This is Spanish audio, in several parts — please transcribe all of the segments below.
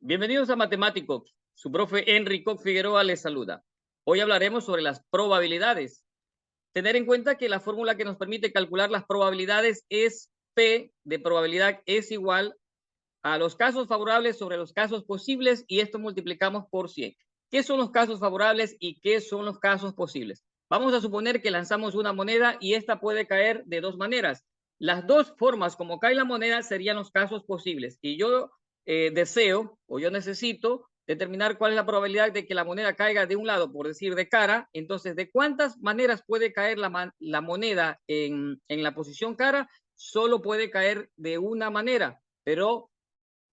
Bienvenidos a Matemáticos. Su profe Enrico Figueroa les saluda. Hoy hablaremos sobre las probabilidades. Tener en cuenta que la fórmula que nos permite calcular las probabilidades es P de probabilidad es igual a los casos favorables sobre los casos posibles y esto multiplicamos por 100. ¿Qué son los casos favorables y qué son los casos posibles? Vamos a suponer que lanzamos una moneda y esta puede caer de dos maneras. Las dos formas como cae la moneda serían los casos posibles y yo deseo o yo necesito determinar cuál es la probabilidad de que la moneda caiga de un lado, por decir de cara. Entonces, ¿de cuántas maneras puede caer la moneda en la posición cara? Solo puede caer de una manera, pero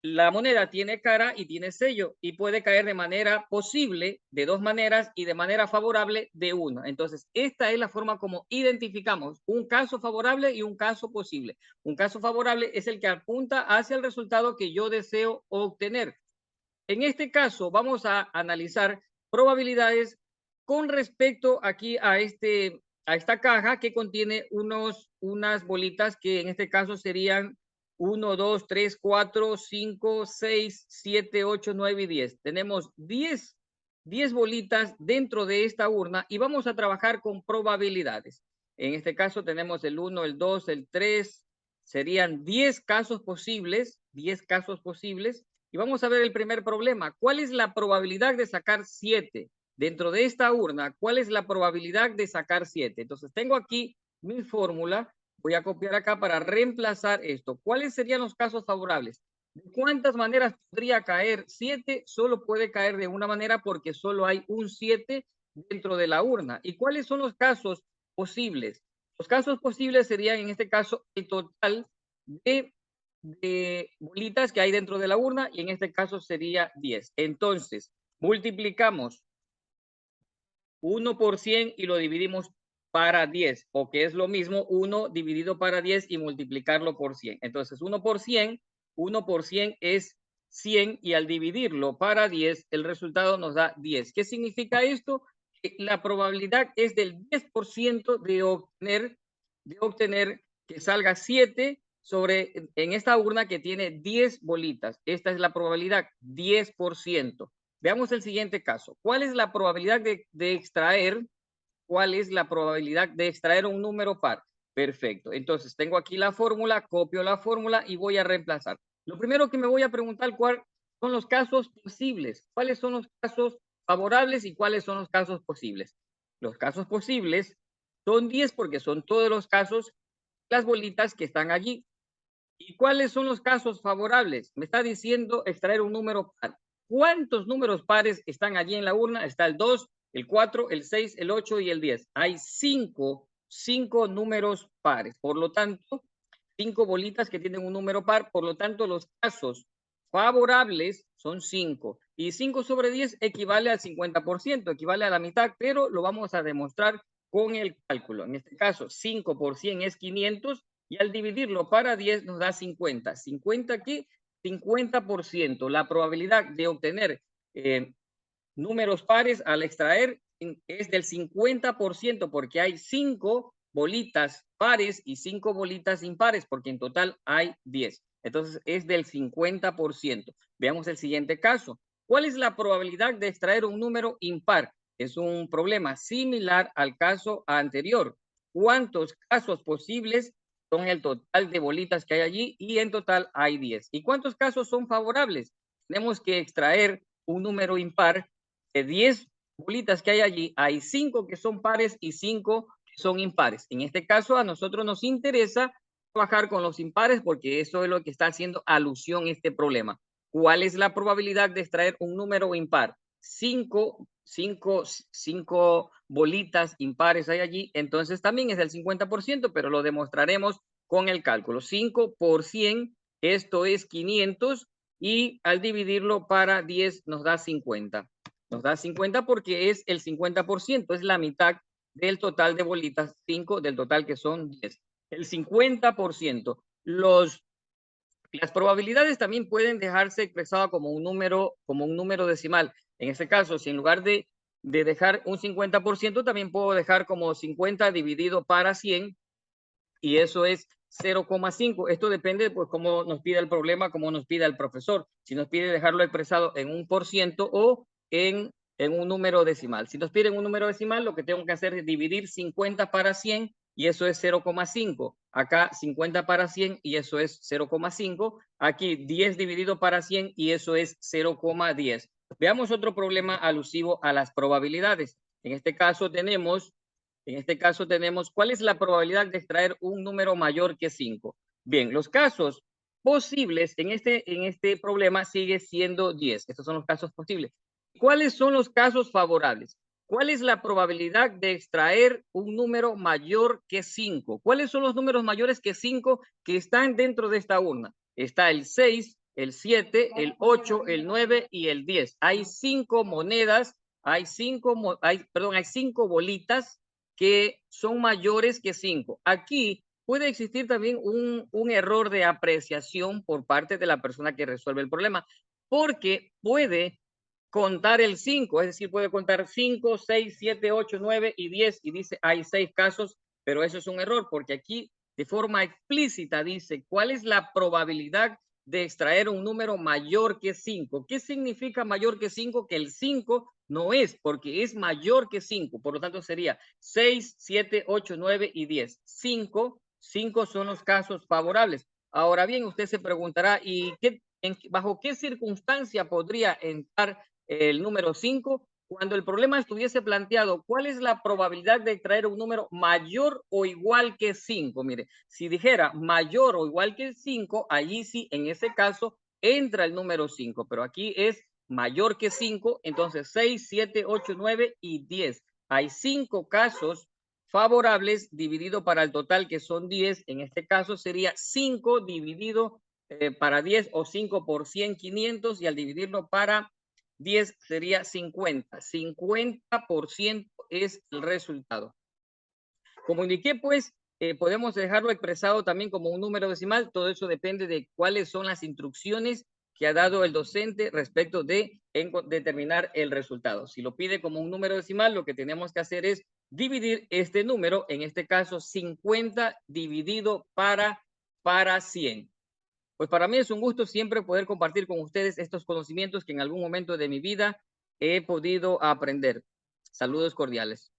la moneda tiene cara y tiene sello y puede caer de manera posible de dos maneras y de manera favorable de una. Entonces, esta es la forma como identificamos un caso favorable y un caso posible. Un caso favorable es el que apunta hacia el resultado que yo deseo obtener. En este caso, vamos a analizar probabilidades con respecto aquí a esta caja que contiene unas bolitas que en este caso serían 1, 2, 3, 4, 5, 6, 7, 8, 9 y 10. Tenemos 10 bolitas dentro de esta urna y vamos a trabajar con probabilidades. En este caso tenemos el 1, el 2, el 3, serían 10 casos posibles, 10 casos posibles. Y vamos a ver el primer problema. ¿Cuál es la probabilidad de sacar 7? Dentro de esta urna, ¿cuál es la probabilidad de sacar 7? Entonces, tengo aquí mi fórmula. Voy a copiar acá para reemplazar esto. ¿Cuáles serían los casos favorables? ¿De cuántas maneras podría caer 7? Solo puede caer de una manera porque solo hay un 7 dentro de la urna. ¿Y cuáles son los casos posibles? Los casos posibles serían, en este caso, el total de bolitas que hay dentro de la urna y en este caso sería 10. Entonces, multiplicamos 1 por 100 y lo dividimos para 10, o que es lo mismo 1 dividido para 10 y multiplicarlo por 100. Entonces, 1 por 100 es 100 y al dividirlo para 10, el resultado nos da 10. ¿Qué significa esto? La probabilidad es del 10% de obtener que salga 7 en esta urna que tiene 10 bolitas. Esta es la probabilidad, 10%. Veamos el siguiente caso. ¿Cuál es la probabilidad de extraer? ¿Cuál es la probabilidad de extraer un número par? Perfecto. Entonces, tengo aquí la fórmula, copio la fórmula y voy a reemplazar. Lo primero que me voy a preguntar, ¿cuáles son los casos posibles? ¿Cuáles son los casos favorables y cuáles son los casos posibles? Los casos posibles son 10 porque son todos los casos, las bolitas que están allí. ¿Y cuáles son los casos favorables? Me está diciendo extraer un número par. ¿Cuántos números pares están allí en la urna? Está el 2, el 4, el 6, el 8 y el 10. Hay cinco números pares. Por lo tanto, 5 bolitas que tienen un número par. Por lo tanto, los casos favorables son 5. Y 5 sobre 10 equivale al 50%, equivale a la mitad, pero lo vamos a demostrar con el cálculo. En este caso, 5 por 100 es 500 y al dividirlo para 10 nos da 50. 50 aquí, 50%. La probabilidad de obtener números pares al extraer es del 50% porque hay 5 bolitas pares y 5 bolitas impares porque en total hay 10. Entonces es del 50%. Veamos el siguiente caso. ¿Cuál es la probabilidad de extraer un número impar? Es un problema similar al caso anterior. ¿Cuántos casos posibles son el total de bolitas que hay allí? Y en total hay 10. ¿Y cuántos casos son favorables? Tenemos que extraer un número impar. De 10 bolitas que hay allí, hay 5 que son pares y 5 que son impares. En este caso, a nosotros nos interesa trabajar con los impares porque eso es lo que está haciendo alusión a este problema. ¿Cuál es la probabilidad de extraer un número impar? 5 bolitas impares hay allí, entonces también es del 50%, pero lo demostraremos con el cálculo. 5 por 100, esto es 500, y al dividirlo para 10 nos da 50. Nos da 50 porque es el 50%, es la mitad del total de bolitas, 5 del total que son 10. El 50%. Las probabilidades también pueden dejarse expresada como un número decimal. En este caso, si en lugar de dejar un 50%, también puedo dejar como 50 dividido para 100, y eso es 0,5. Esto depende, pues, cómo nos pida el problema, cómo nos pida el profesor. Si nos pide dejarlo expresado en un % o en un número decimal. Si nos piden un número decimal, lo que tengo que hacer es dividir 50 para 100 y eso es 0,5. Acá 50 para 100 y eso es 0,5. Aquí 10 dividido para 100 y eso es 0,10. Veamos otro problema alusivo a las probabilidades. En este caso tenemos, ¿cuál es la probabilidad de extraer un número mayor que 5? Bien, los casos posibles en este problema sigue siendo 10. Estos son los casos posibles. ¿Cuáles son los casos favorables? ¿Cuál es la probabilidad de extraer un número mayor que 5? ¿Cuáles son los números mayores que 5 que están dentro de esta urna? Está el 6, el 7, el 8, el 9 y el 10. Hay 5 monedas, hay 5 bolitas que son mayores que 5. Aquí puede existir también un error de apreciación por parte de la persona que resuelve el problema, porque puede contar el 5, es decir, puede contar 5, 6, 7, 8, 9 y 10 y dice hay 6 casos, pero eso es un error porque aquí de forma explícita dice cuál es la probabilidad de extraer un número mayor que 5. ¿Qué significa mayor que 5? Que el 5 no es, porque es mayor que 5, por lo tanto sería 6, 7, 8, 9 y 10. 5 son los casos favorables. Ahora bien, usted se preguntará, ¿y bajo qué circunstancia podría entrar el número 5? Cuando el problema estuviese planteado, ¿cuál es la probabilidad de extraer un número mayor o igual que 5? Mire, si dijera mayor o igual que 5, allí sí, en ese caso, entra el número 5, pero aquí es mayor que 5, entonces 6, 7, 8, 9 y 10. Hay 5 casos favorables dividido para el total que son 10. En este caso sería 5 dividido para 10 o 5 por 100, 500 y al dividirlo para 10 sería 50. 50% es el resultado. Como indiqué, pues, podemos dejarlo expresado también como un número decimal. Todo eso depende de cuáles son las instrucciones que ha dado el docente respecto de determinar el resultado. Si lo pide como un número decimal, lo que tenemos que hacer es dividir este número, en este caso 50 dividido para 100. Pues para mí es un gusto siempre poder compartir con ustedes estos conocimientos que en algún momento de mi vida he podido aprender. Saludos cordiales.